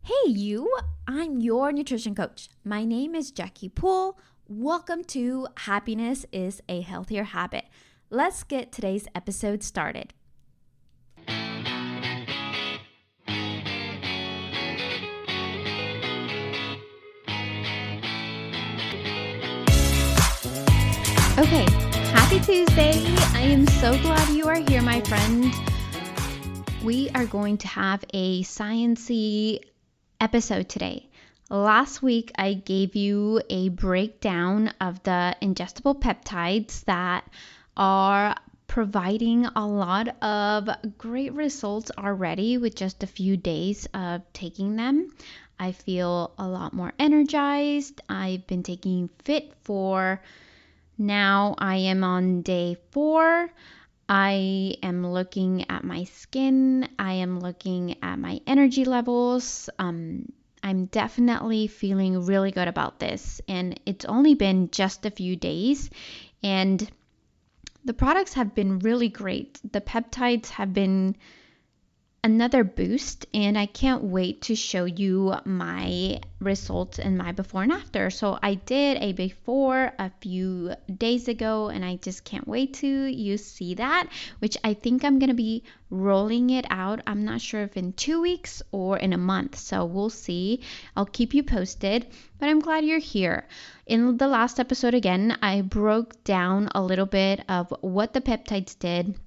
Hey, you! I'm your nutrition coach. My name is Jackie Poole. Welcome to Happiness is a Healthier Habit. Let's get today's episode started. Okay, happy Tuesday. I am so glad you are here, my friend. We are going to have a sciencey episode today. Last week, I gave you a breakdown of the ingestible peptides that are providing a lot of great results already with just a few days of taking them. I feel a lot more energized. I've been taking Fit for now. I am on day 4. I am looking at my skin. I am looking at my energy levels. I'm definitely feeling really good about this. And it's only been just a few days. And the products have been really great. The peptides have been another boost, and I can't wait to show you my results and my before and after. So I did a before a few days ago, and I just can't wait to you see that, which I think I'm going to be rolling it out. I'm not sure if in 2 weeks or in a month, so we'll see. I'll keep you posted, but I'm glad you're here. In the last episode, again, I broke down a little bit of what the peptides did,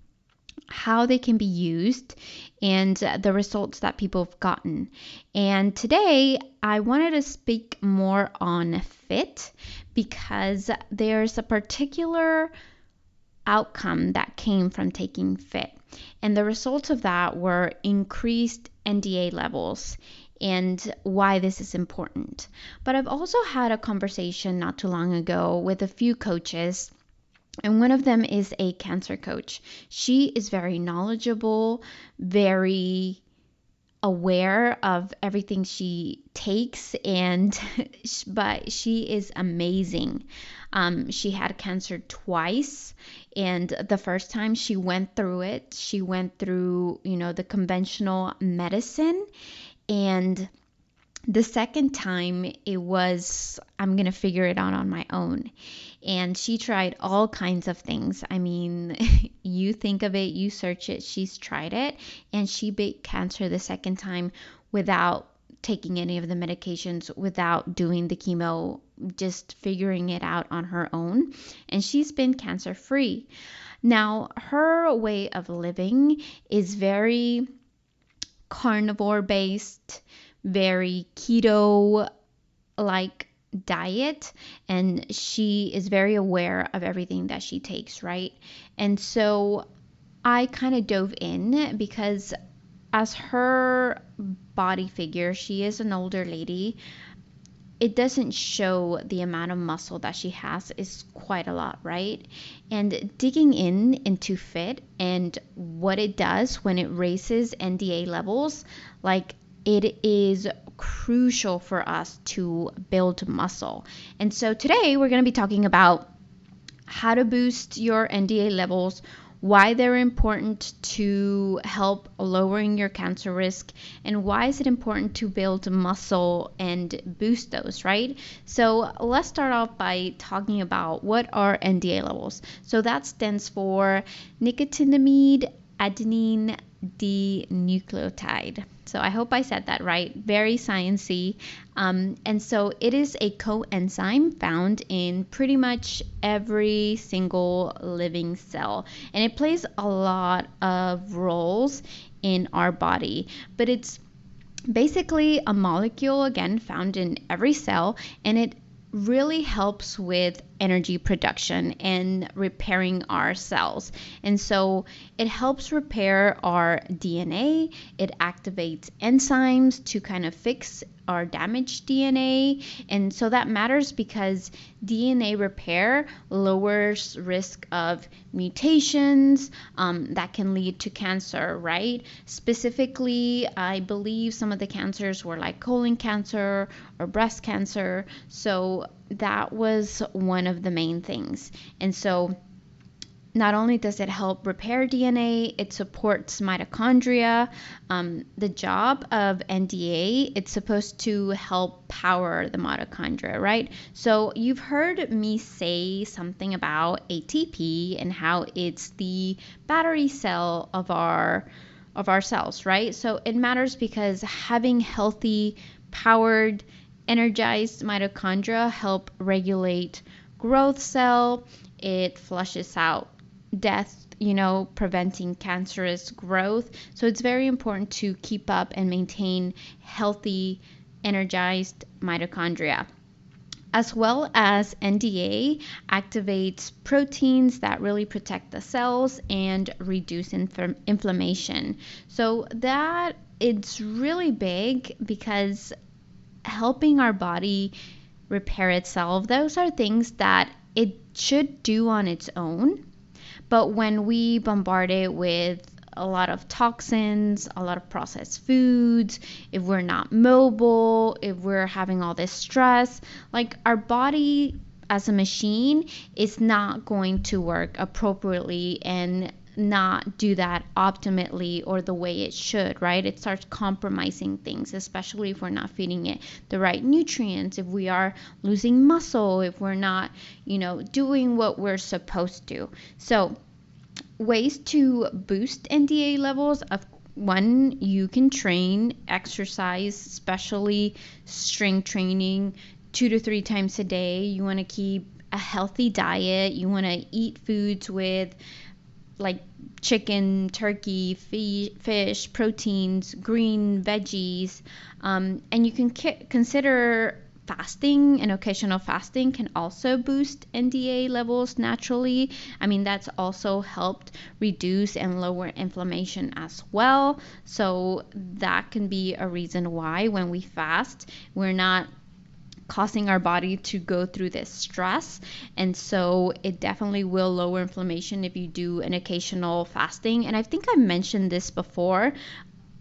how they can be used, and the results that people have gotten. And today I wanted to speak more on Fit because there's a particular outcome that came from taking Fit. And the results of that were increased NDA levels and why this is important. But I've also had a conversation not too long ago with a few coaches, and one of them is a cancer coach. She is very knowledgeable, very aware of everything she takes, and but she is amazing. She had cancer twice, and the first time she went through it, she went through, the conventional medicine, and the second time it was, I'm going to figure it out on my own. And she tried all kinds of things. I mean, you think of it, you search it, she's tried it, and she beat cancer the second time without taking any of the medications, without doing the chemo, just figuring it out on her own. And she's been cancer free. Now, her way of living is very carnivore based, very keto like diet, and she is very aware of everything that she takes, right? And so I kind of dove in because as her body figure, she is an older lady. It doesn't show the amount of muscle that she has is quite a lot, right? And digging into Fit and what it does when it raises NDA levels, like, it is crucial for us to build muscle. And so today we're going to be talking about how to boost your NDA levels, why they're important to help lowering your cancer risk, and why is it important to build muscle and boost those, right? So let's start off by talking about what are NDA levels. So that stands for nicotinamide, adenine, dinucleotide. So I hope I said that right. Very sciencey. And so it is a coenzyme found in pretty much every single living cell. And it plays a lot of roles in our body. But it's basically a molecule, again, found in every cell. And it really helps with energy production and repairing our cells. And so it helps repair our DNA. It activates enzymes to kind of fix our damaged DNA. And so that matters because DNA repair lowers risk of mutations that can lead to cancer, right? Specifically, I believe some of the cancers were like colon cancer or breast cancer. So that was one of the main things. And so not only does it help repair DNA, it supports mitochondria. The job of NDA, it's supposed to help power the mitochondria, right? So you've heard me say something about ATP and how it's the battery cell of our cells, right? So it matters because having healthy, powered, energized mitochondria help regulate growth cell. It flushes out death, preventing cancerous growth. So it's very important to keep up and maintain healthy, energized mitochondria. As well as NDA activates proteins that really protect the cells and reduce inflammation. So that it's really big because helping our body repair itself, those are things that it should do on its own. But when we bombard it with a lot of toxins, a lot of processed foods, if we're not mobile, if we're having all this stress, like our body as a machine is not going to work appropriately and not do that optimally or the way it should, right? It starts compromising things, especially if we're not feeding it the right nutrients, if we are losing muscle, if we're not, doing what we're supposed to. So, ways to boost NDA levels of one, you can train, exercise, especially strength training, 2 to 3 times a day. You want to keep a healthy diet. You want to eat foods with like chicken, turkey, fish, proteins, green veggies, and you can consider fasting, and occasional fasting can also boost NDA levels naturally. I mean, that's also helped reduce and lower inflammation as well. So that can be a reason why when we fast, we're not causing our body to go through this stress. And so it definitely will lower inflammation if you do an occasional fasting. And I think I mentioned this before.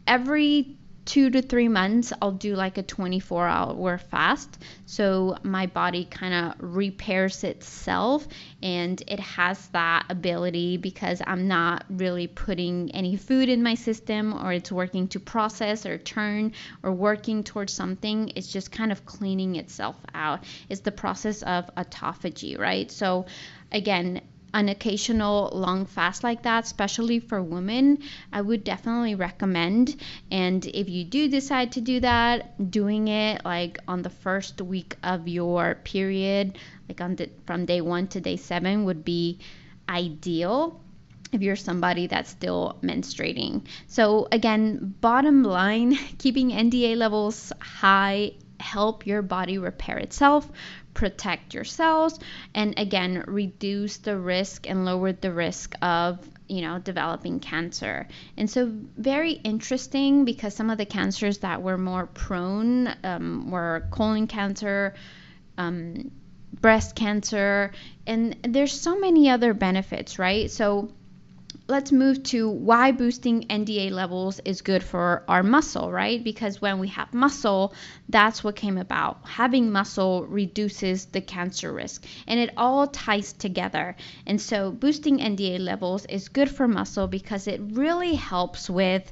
Every 2 to 3 months, I'll do like a 24-hour fast. So my body kind of repairs itself, and it has that ability because I'm not really putting any food in my system, or it's working to process or turn or working towards something. It's just kind of cleaning itself out. It's the process of autophagy, right? So again, an occasional long fast like that, especially for women, I would definitely recommend. And if you do decide to do that, doing it like on the first week of your period, like from day 1 to day 7 would be ideal if you're somebody that's still menstruating. So again, bottom line, keeping NDA levels high help your body repair itself, protect your cells, and again, reduce the risk and lower the risk of developing cancer. And so very interesting, because some of the cancers that were more prone were colon cancer, breast cancer, and there's so many other benefits, right? So let's move to why boosting NDA levels is good for our muscle, right? Because when we have muscle, that's what came about. Having muscle reduces the cancer risk, and it all ties together. And so boosting NDA levels is good for muscle because it really helps with,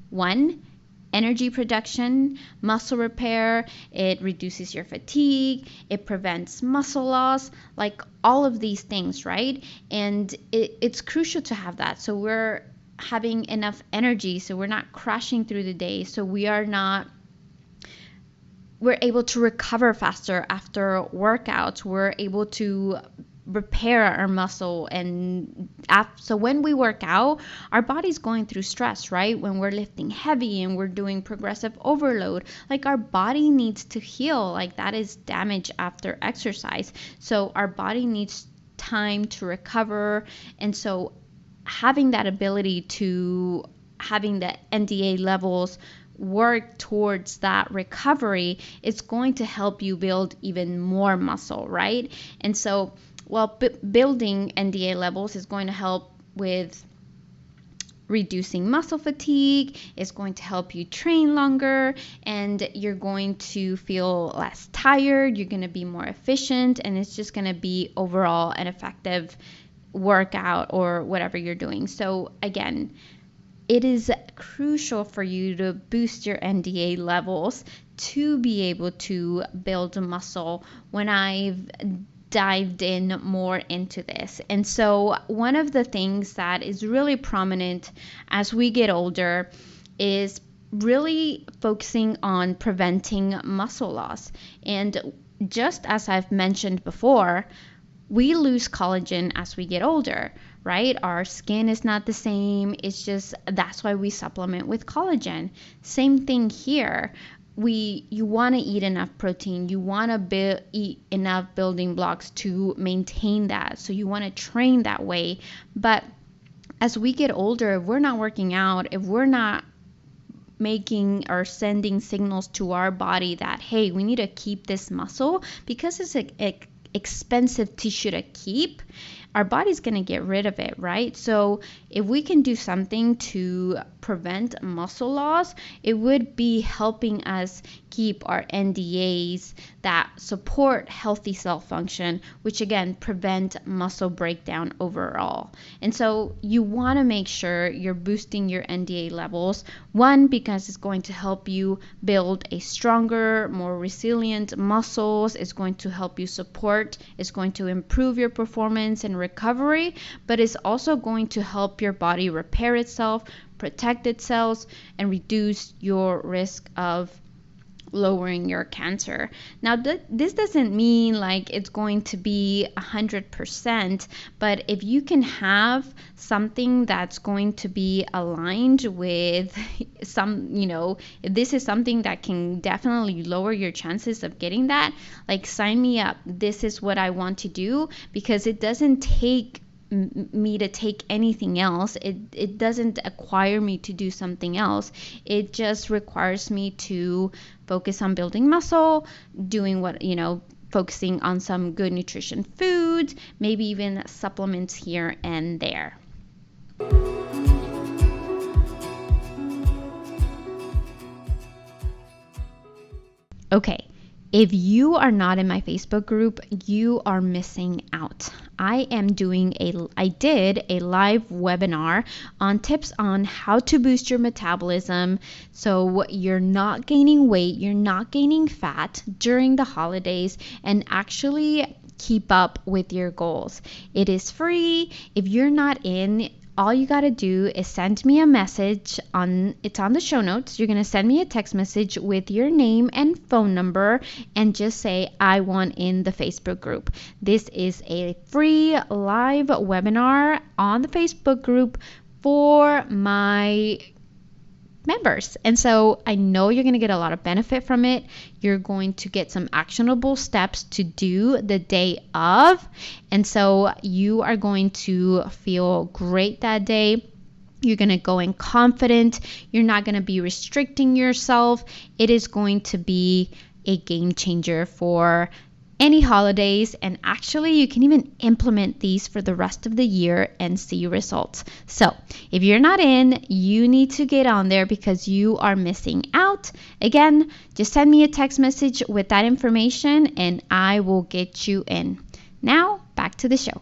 one, energy production, muscle repair, it reduces your fatigue, it prevents muscle loss, like all of these things, right? And it's crucial to have that. So we're having enough energy, so we're not crashing through the day, so we're able to recover faster after workouts. We're able to repair our muscle, and so when we work out, our body's going through stress, right? When we're lifting heavy and we're doing progressive overload, like our body needs to heal, like that is damage after exercise. So our body needs time to recover, and so having that ability to having the NDA levels work towards that recovery, it's going to help you build even more muscle, right? And so building NDA levels is going to help with reducing muscle fatigue, it's going to help you train longer, and you're going to feel less tired, you're going to be more efficient, and it's just going to be overall an effective workout or whatever you're doing. So again, it is crucial for you to boost your NDA levels to be able to build muscle when I've dived in more into this. And so one of the things that is really prominent as we get older is really focusing on preventing muscle loss. And just as I've mentioned before, we lose collagen as we get older, right? Our skin is not the same. It's just that's why we supplement with collagen. Same thing here. You want to eat enough protein. You want to eat enough building blocks to maintain that. So you want to train that way. But as we get older, if we're not working out, if we're not making or sending signals to our body that, hey, we need to keep this muscle because it's a expensive tissue to keep, our body's going to get rid of it, right? So if we can do something to prevent muscle loss, it would be helping us keep our NDAs that support healthy cell function, which again prevent muscle breakdown overall. And so you want to make sure you're boosting your NDA levels. One, because it's going to help you build a stronger, more resilient muscles. It's going to help you support. It's going to improve your performance and recovery, but it's also going to help your body repair itself, protect its cells, and reduce your risk of lowering your cancer. Now, this doesn't mean like it's going to be 100%, but if you can have something that's going to be aligned with some, if this is something that can definitely lower your chances of getting that, like sign me up. This is what I want to do, because it doesn't take me to take anything else. It doesn't acquire me to do something else. It just requires me to focus on building muscle, doing what, focusing on some good nutrition foods, maybe even supplements here and there. Okay. If you are not in my Facebook group, you are missing out. I did a live webinar on tips on how to boost your metabolism so you're not gaining weight, you're not gaining fat during the holidays, and actually keep up with your goals. It is free. If you're not in, all you got to do is send me a message it's on the show notes. You're going to send me a text message with your name and phone number and just say, I want in the Facebook group. This is a free live webinar on the Facebook group for my members. And so I know you're going to get a lot of benefit from it. You're going to get some actionable steps to do the day of. And so you are going to feel great that day. You're going to go in confident. You're not going to be restricting yourself. It is going to be a game changer for any holidays, and actually you can even implement these for the rest of the year and see results. So if you're not in, you need to get on there because you are missing out. Again, just send me a text message with that information and I will get you in. Now back to the show.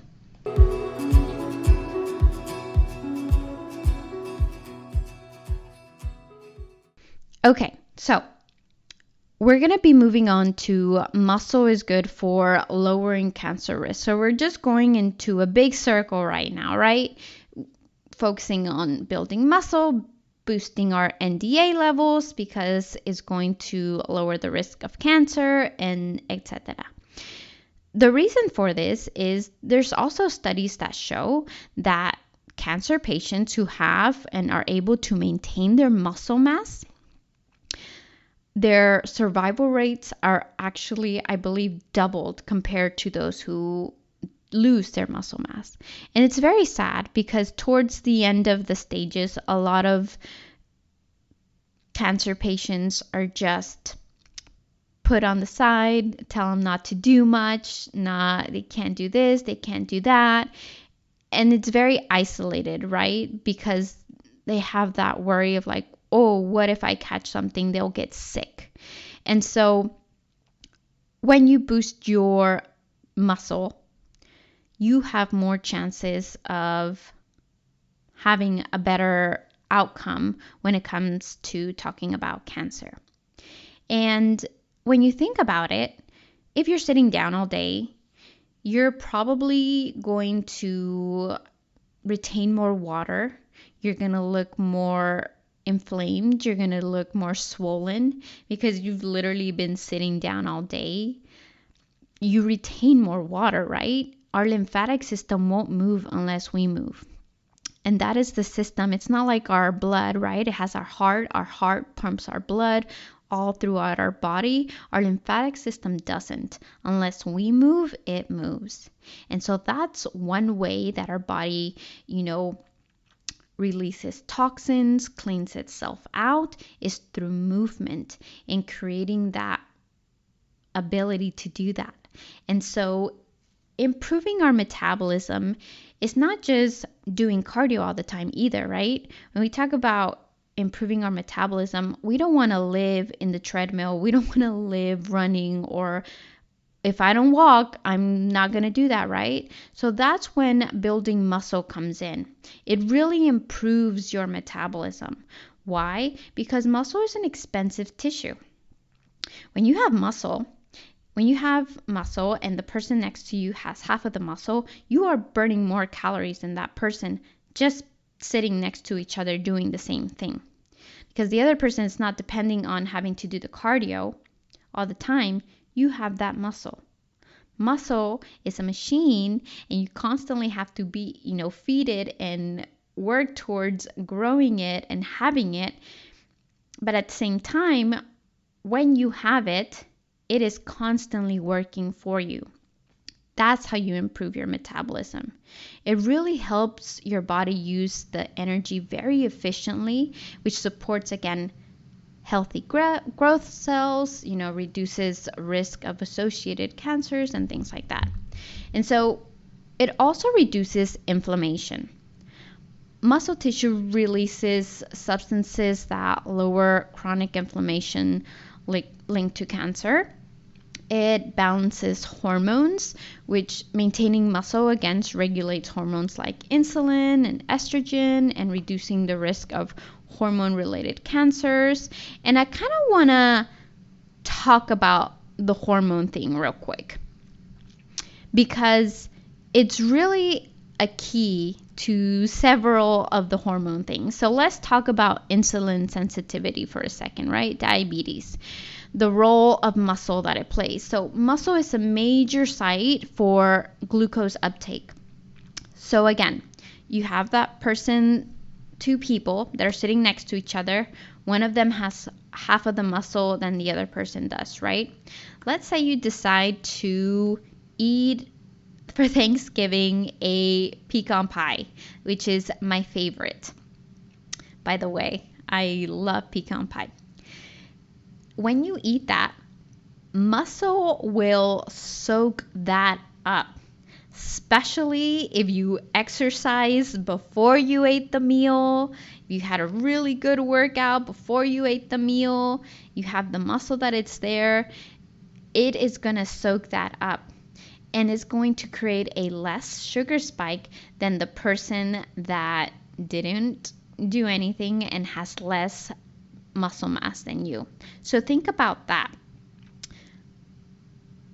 Okay, so we're going to be moving on to muscle is good for lowering cancer risk. So we're just going into a big circle right now, right? Focusing on building muscle, boosting our NDA levels because it's going to lower the risk of cancer and etc. The reason for this is there's also studies that show that cancer patients who have and are able to maintain their muscle mass, their survival rates are actually, I believe, doubled compared to those who lose their muscle mass. And it's very sad because towards the end of the stages, a lot of cancer patients are just put on the side, tell them not to do much, they can't do this, they can't do that. And it's very isolated, right? Because they have that worry of like, oh, what if I catch something, they'll get sick. And so when you boost your muscle, you have more chances of having a better outcome when it comes to talking about cancer. And when you think about it, if you're sitting down all day, you're probably going to retain more water. You're going to look more inflamed. You're going to look more swollen because you've literally been sitting down all day. You retain more water, right? Our lymphatic system won't move unless we move. And that is the system. It's not like our blood, right? It has our heart. Our heart pumps our blood all throughout our body. Our lymphatic system doesn't. Unless we move, it moves. And so that's one way that our body, releases toxins, cleans itself out, is through movement and creating that ability to do that. And so improving our metabolism is not just doing cardio all the time either, right? When we talk about improving our metabolism, we don't want to live in the treadmill. We don't want to live running, or if I don't walk, I'm not going to do that, right? So that's when building muscle comes in. It really improves your metabolism. Why? Because muscle is an expensive tissue. When you have muscle and the person next to you has half of the muscle, you are burning more calories than that person just sitting next to each other doing the same thing. Because the other person is not depending on having to do the cardio all the time. You have that muscle. Muscle is a machine, and you constantly have to be, feed it and work towards growing it and having it. But at the same time, when you have it, it is constantly working for you. That's how you improve your metabolism. It really helps your body use the energy very efficiently, which supports, again, healthy growth cells, reduces risk of associated cancers and things like that. And so it also reduces inflammation. Muscle tissue releases substances that lower chronic inflammation linked to cancer. It balances hormones, which maintaining muscle, again, regulates hormones like insulin and estrogen and reducing the risk of hormone-related cancers. And I kind of want to talk about the hormone thing real quick because it's really a key to several of the hormone things. So let's talk about insulin sensitivity for a second, right? Diabetes. The role of muscle that it plays. So muscle is a major site for glucose uptake. So again, you have that person, two people that are sitting next to each other. One of them has half of the muscle than the other person does, right? Let's say you decide to eat for Thanksgiving a pecan pie, which is my favorite. By the way, I love pecan pie. When you eat that, muscle will soak that up, especially if you exercise before you ate the meal, if you had a really good workout before you ate the meal, you have the muscle that it's there, it is going to soak that up and is going to create a less sugar spike than the person that didn't do anything and has less muscle mass than you. So think about that.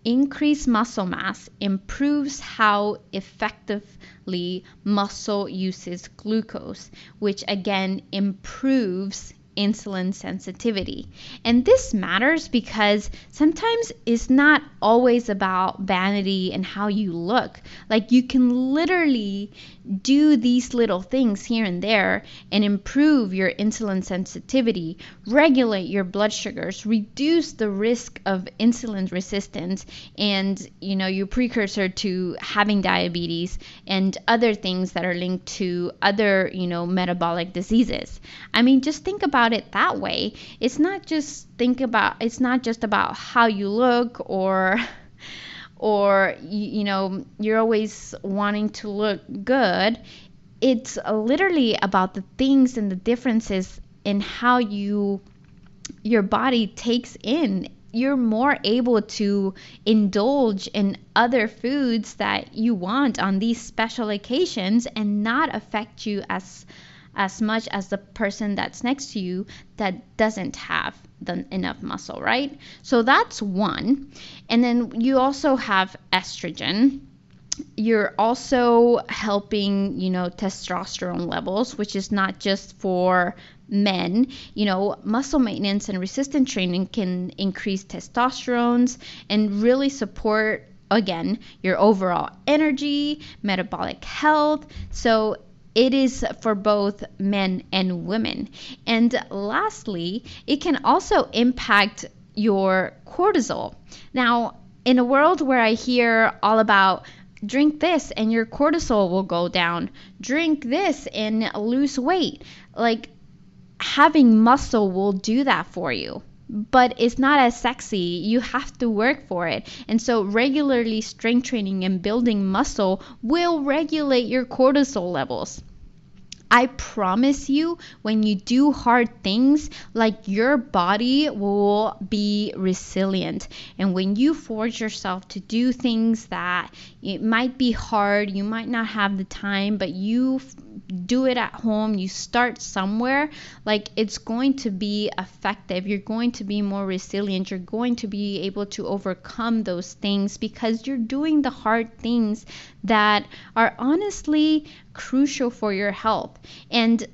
Increased muscle mass improves how effectively muscle uses glucose, which again improves insulin sensitivity. And this matters because sometimes it's not always about vanity and how you look. Like you can literally do these little things here and there and improve your insulin sensitivity, regulate your blood sugars, reduce the risk of insulin resistance and, your precursor to having diabetes and other things that are linked to other, metabolic diseases. I mean, just think about it that way. It's not just about how you look or you're always wanting to look good. It's literally about the things and the differences in how your body takes in you're more able to indulge in other foods that you want on these special occasions and not affect you as much as the person that's next to you that doesn't have enough muscle, right? So that's one. And then you also have estrogen. You're also helping, testosterone levels, which is not just for men. Muscle maintenance and resistance training can increase testosterones and really support, again, your overall energy, metabolic health. So it is for both men and women. And lastly, it can also impact your cortisol. Now, in a world where I hear all about drink this and your cortisol will go down, drink this and lose weight, like having muscle will do that for you. But it's not as sexy. You have to work for it. And so regularly strength training and building muscle will regulate your cortisol levels. I promise you, when you do hard things, like your body will be resilient. And when you force yourself to do things that it might be hard, you might not have the time, but you do it at home, you start somewhere, like it's going to be effective. You're going to be more resilient. You're going to be able to overcome those things because you're doing the hard things that are honestly crucial for your health. And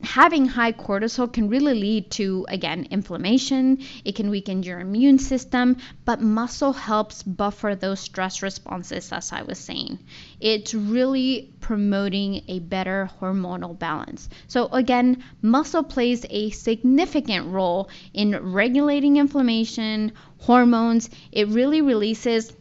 having high cortisol can really lead to, again, inflammation. It can weaken your immune system, but muscle helps buffer those stress responses, as I was saying. It's really promoting a better hormonal balance. So again, muscle plays a significant role in regulating inflammation, hormones. It really releases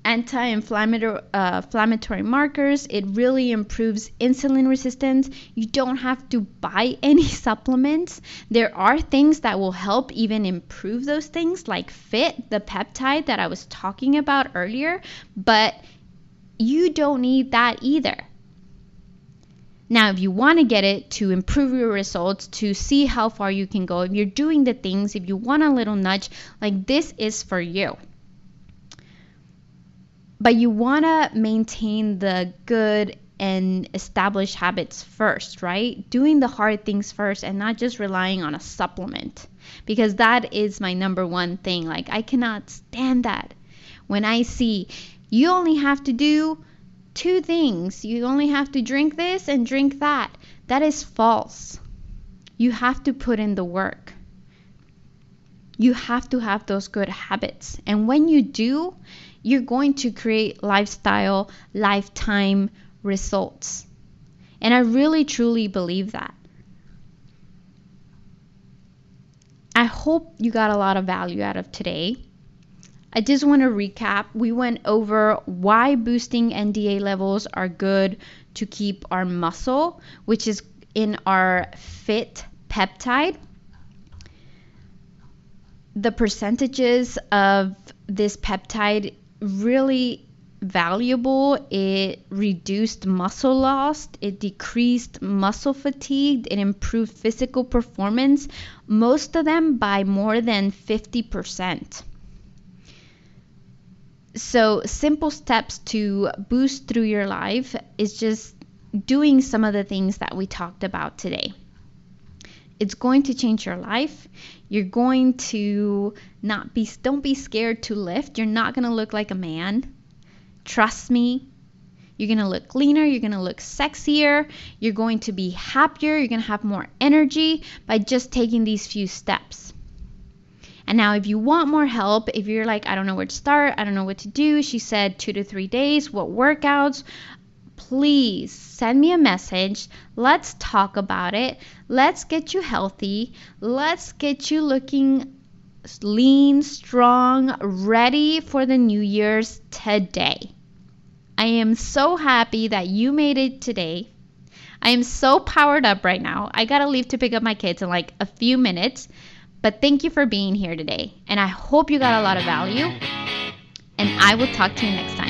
anti-inflammatory markers. It really improves insulin resistance. You don't have to buy any supplements. There are things that will help even improve those things, like FIT, the peptide that I was talking about earlier, but you don't need that either. Now, if you want to get it to improve your results, to see how far you can go, if you're doing the things, if you want a little nudge, like this is for you. But you want to maintain the good and established habits first, right? Doing the hard things first and not just relying on a supplement, because that is my number one thing. Like, I cannot stand that when I see you only have to do 2 things. You only have to drink this and drink that. That is false. You have to put in the work. You have to have those good habits. And when you do, you're going to create lifetime results. And I really, truly believe that. I hope you got a lot of value out of today. I just want to recap. We went over why boosting NAD levels are good to keep our muscle, which is in our FIT peptide. The percentages of this peptide really valuable. It reduced muscle loss, it decreased muscle fatigue, it improved physical performance, most of them by more than 50%. So simple steps to boost through your life is just doing some of the things that we talked about today. It's going to change your life. You're going to don't be scared to lift. You're not going to look like a man. Trust me. You're going to look leaner. You're going to look sexier. You're going to be happier. You're going to have more energy by just taking these few steps. And now if you want more help, if you're like, I don't know where to start, I don't know what to do, she said 2 to 3 days, what workouts, please send me a message. Let's talk about it. Let's get you healthy. Let's get you looking lean, strong, ready for the New Year's today. I am so happy that you made it today. I am so powered up right now. I gotta leave to pick up my kids in like a few minutes. But thank you for being here today. And I hope you got a lot of value. And I will talk to you next time.